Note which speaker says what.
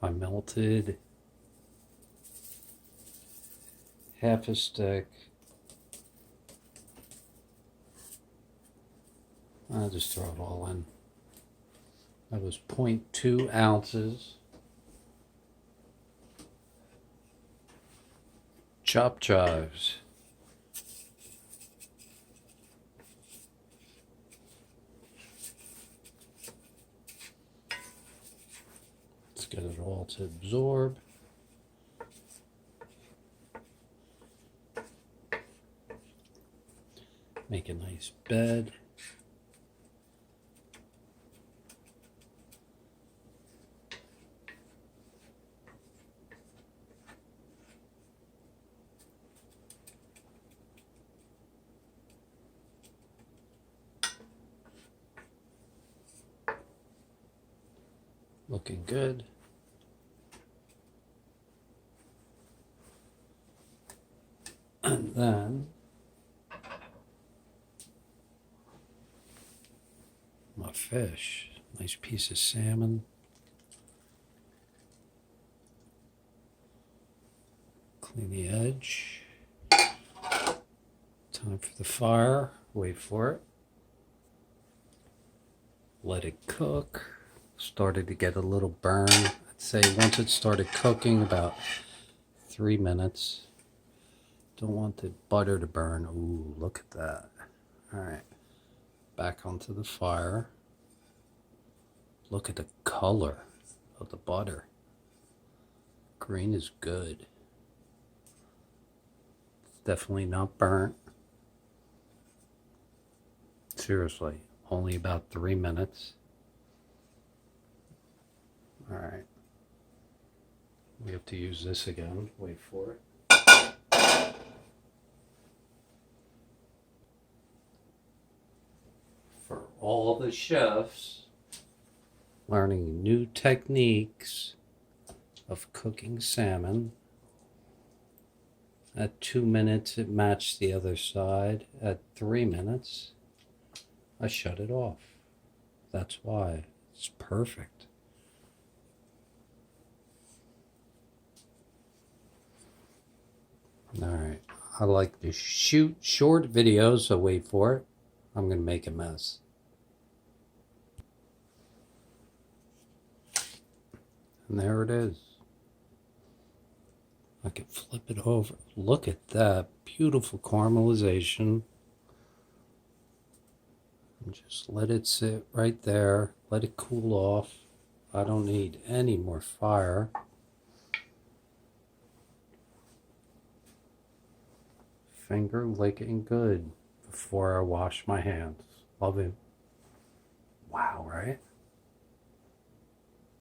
Speaker 1: I melted half a stick. I'll just throw it all in. That was 0.2 ounces. Chopped chives. Let's get it all to absorb. Make a nice bed. Looking good. And then my fish, nice piece of salmon. Clean the edge. Time for the fire. Wait for it. Let it cook. Started to get a little burn. I'd say once it started cooking, about 3 minutes. Don't want the butter to burn. Ooh, look at that. All right, back onto the fire. Look at the color of the butter. Green is good. It's definitely not burnt. Seriously, only about 3 minutes. All right. We have to use this again. Wait for it. For all the chefs learning new techniques of cooking salmon, at 2 minutes it matched the other side. At 3 minutes I shut it off. That's why it's perfect. All right, I like to shoot short videos, so wait for it. I'm gonna make a mess. And there it is. I can flip it over. Look at that beautiful caramelization. And just let it sit right there. Let it cool off. I don't need any more fire. Finger licking good before I wash my hands. Love it. Wow, right?